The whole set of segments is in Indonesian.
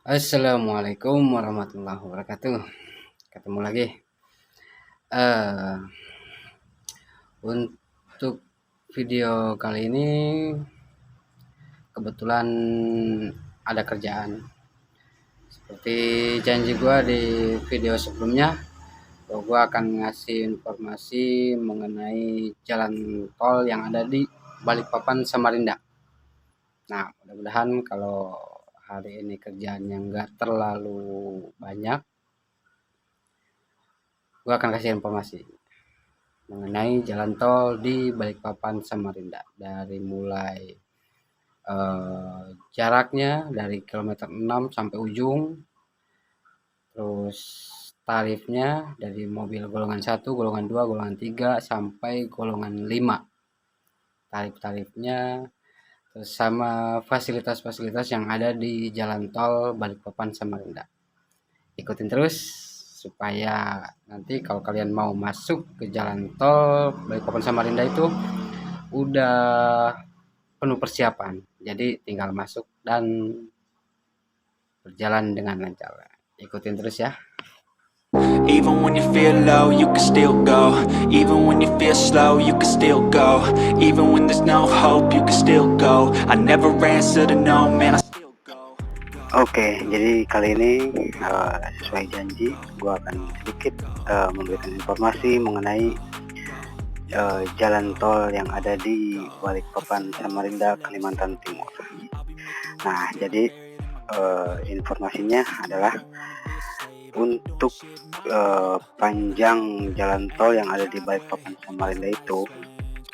Assalamualaikum warahmatullahi wabarakatuh. Ketemu lagi. Eh, untuk video kali ini kebetulan ada kerjaan. Seperti janji gua di video sebelumnya, bahwa gua akan ngasih informasi mengenai jalan tol yang ada di Balikpapan Samarinda. Nah, mudah-mudahan kalau hari ini kerjaannya nggak terlalu banyak, gua akan kasih informasi mengenai jalan tol di Balikpapan Samarinda dari mulai jaraknya dari kilometer 6 sampai ujung, terus tarifnya dari mobil golongan 1, golongan 2, golongan 3 sampai golongan 5. Tarif-tarifnya terus sama fasilitas-fasilitas yang ada di jalan tol Balikpapan Samarinda. Ikutin terus supaya nanti kalau kalian mau masuk ke jalan tol Balikpapan Samarinda itu udah penuh persiapan. Jadi tinggal masuk dan berjalan dengan lancar. Ikutin terus ya. Even when you feel low, you can still go. Even when you feel slow, you can still go. Even when there's no hope, you can still go. I never answer to no, man, I still go. Oke, jadi kali ini sesuai janji, gue akan sedikit memberikan informasi mengenai jalan tol yang ada di Balikpapan Samarinda, Kalimantan Timur. Nah, jadi informasinya adalah untuk panjang jalan tol yang ada di Balikpapan Samarinda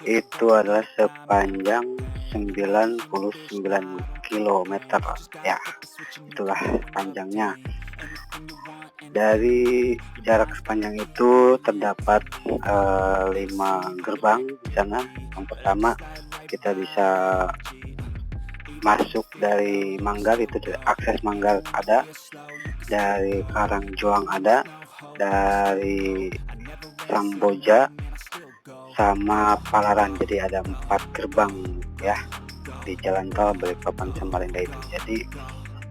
itu adalah sepanjang 99 km ya, itulah panjangnya. Dari jarak sepanjang itu terdapat 5 gerbang di sana. Yang pertama kita bisa masuk dari Manggar, itu akses Manggar ada, dari Karangjoang ada, dari Samboja sama Palaran. Jadi ada 4 gerbang ya di jalan tol Balikpapan Samarinda itu. Jadi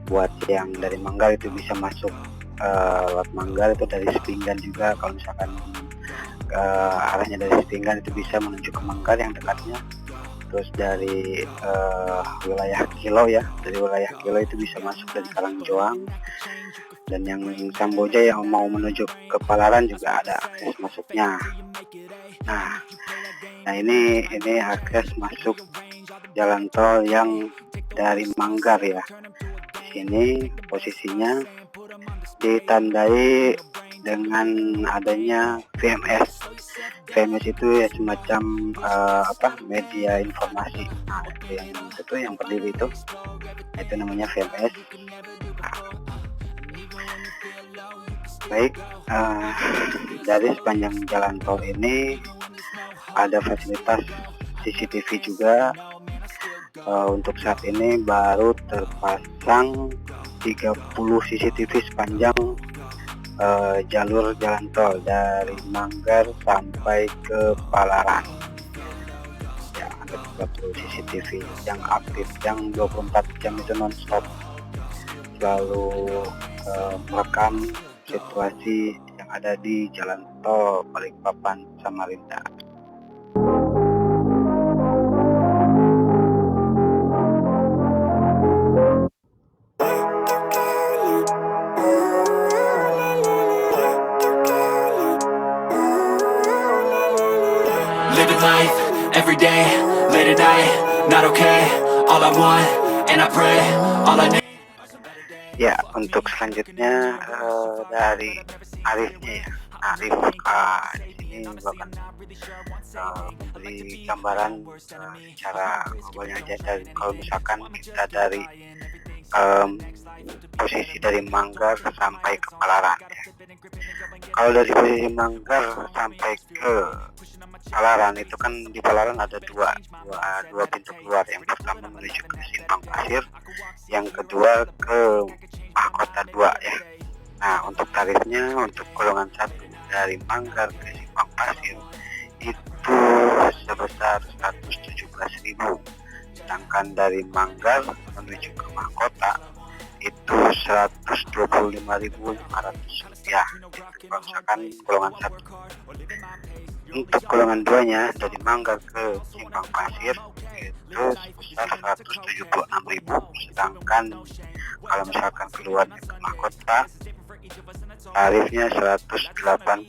buat yang dari Manggar itu bisa masuk lewat Manggar, itu dari Sepinggan juga. Kalau misalkan arahnya dari Sepinggan itu bisa menuju ke Manggar yang dekatnya. Terus dari wilayah Kilo ya, dari wilayah Kilo itu bisa masuk dari Karangjoang. Dan yang Samboja yang mau menuju ke Palaran juga ada akses masuknya. Nah ini akses masuk jalan tol yang dari Manggar ya. Di sini posisinya ditandai dengan adanya VMS. VMS itu ya semacam media informasi. Nah, yang berdiri itu namanya VMS. Baik, dari sepanjang jalan tol ini ada fasilitas CCTV juga. Untuk saat ini baru terpasang 30 CCTV sepanjang jalur jalan tol dari Manggar sampai ke Palaran. Ya, ada 30 CCTV yang aktif, yang 24 jam itu non-stop selalu merekam situasi yang ada di jalan tol Balikpapan Samarinda. Living life, every day, late at night, not okay. All I want, and I pray, all I need. Ya, untuk selanjutnya dari Arifnya ya. Arif di sini gua akan memberi gambaran secara globalnya aja. Dan kalau misalkan kita dari posisi dari Manggar sampai ke Palaran ya. Kalau dari posisi Manggar sampai ke Palaran itu kan di Palaran ada dua pintu keluar. Yang pertama menuju ke Simpang Pasir, yang kedua ke Mahkota 2 ya. Nah, untuk tarifnya untuk golongan 1 dari Manggar ke Simpang Pasir itu sebesar 117.000. Sedangkan dari Manggar menuju ke Mahkota itu itu 125.500 rupiah. Kalau misalkan golongan 1. Untuk golongan 2-nya dari Manggar ke Simpang Pasir itu sebesar 176.000, sedangkan kalau misalkan keluarnya ke Mahkota tarifnya 188.000.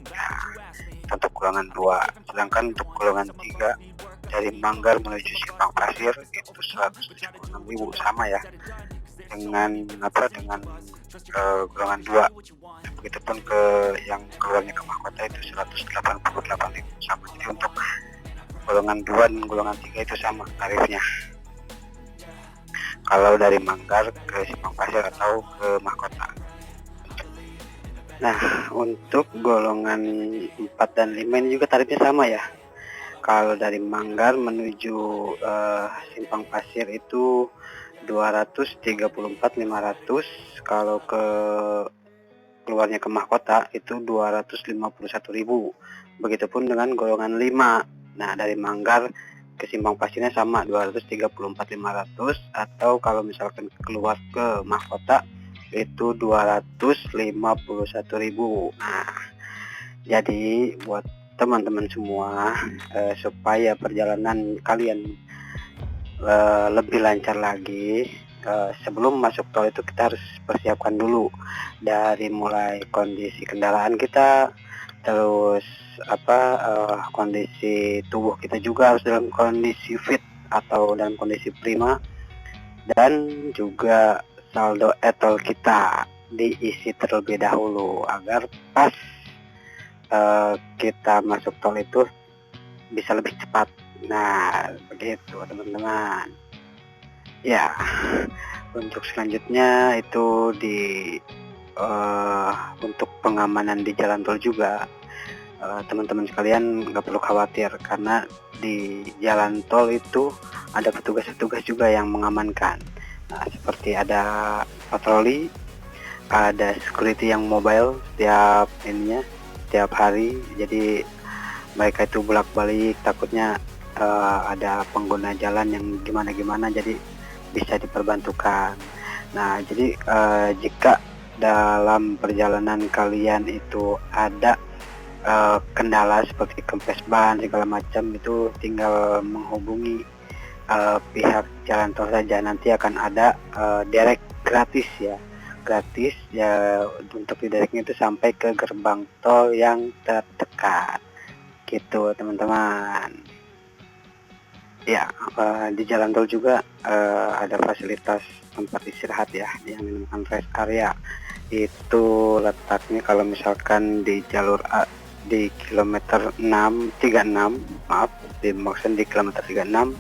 Nah, untuk golongan 2. Sedangkan untuk golongan 3 dari Manggar menuju Simpang Pasir itu 176.000, sama ya dengan golongan 2. Begitupun ke yang keluarnya ke Mahkota itu 188.000 sama. Jadi untuk golongan 2 dan golongan 3 itu sama tarifnya. Kalau dari Manggar ke Simpang Pasir atau ke Mahkota. Nah, untuk golongan 4 dan 5 ini juga tarifnya sama ya. Kalau dari Manggar menuju Simpang Pasir itu 234.500, kalau ke keluarnya ke Mahkota itu 251.000. Begitupun dengan golongan 5. Nah, dari Manggar ke Simpang Pasirnya sama 234.500, atau kalau misalkan keluar ke Mahkota itu 251.000. Nah, jadi buat teman-teman semua, supaya perjalanan kalian lebih lancar lagi, sebelum masuk tol itu kita harus persiapkan dulu dari mulai kondisi kendaraan kita, terus kondisi tubuh kita juga harus dalam kondisi fit atau dalam kondisi prima, dan juga saldo e-tol kita diisi terlebih dahulu agar pas kita masuk tol itu bisa lebih cepat. Nah, begitu teman-teman. Ya, untuk selanjutnya itu untuk pengamanan di jalan tol juga, teman-teman sekalian nggak perlu khawatir, karena di jalan tol itu ada petugas-petugas juga yang mengamankan. Nah, seperti ada patroli, ada security yang mobile setiap hari. Jadi mereka itu bolak-balik, takutnya ada pengguna jalan yang gimana-gimana, jadi bisa diperbantukan. Nah, jadi jika dalam perjalanan kalian itu ada kendala seperti kempes ban segala macam, itu tinggal menghubungi pihak jalan tol saja. Nanti akan ada derek gratis ya, untuk di dereknya itu sampai ke gerbang tol yang terdekat gitu teman-teman. Ya, di jalan tol juga ada fasilitas tempat istirahat ya, yang dinamakan rest area. Itu letaknya kalau misalkan di jalur A di kilometer 36, maksud di kilometer 36,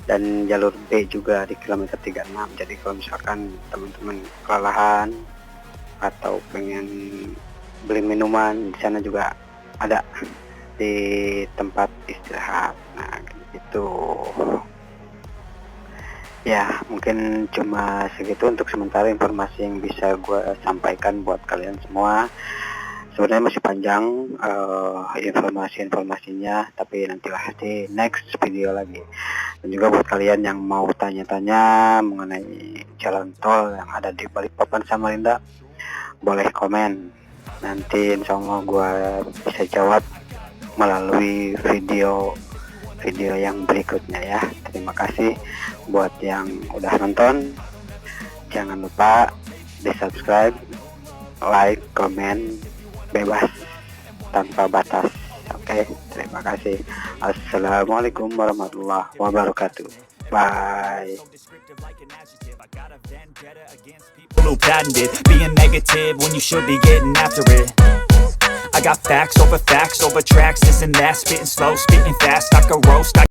dan jalur B juga di kilometer 36. Jadi kalau misalkan teman-teman kelelahan atau pengen beli minuman, di sana juga ada di tempat istirahat. Nah, gitu. Ya, mungkin cuma segitu untuk sementara informasi yang bisa gue sampaikan buat kalian semua. Sebenarnya masih panjang informasinya, tapi nantilah di next video lagi. Dan juga buat kalian yang mau tanya-tanya mengenai jalan tol yang ada di Balikpapan Samarinda, boleh komen. Nanti insya Allah gue bisa jawab melalui video yang berikutnya ya. Terima kasih buat yang udah nonton. Jangan lupa di subscribe, like, komen, bebas tanpa batas. Oke, terima kasih. Assalamualaikum warahmatullahi wabarakatuh. Bye. Who patented being negative when you should be getting after it? I got facts over tracks, this and that, spitting slow, spitting fast, I could roast.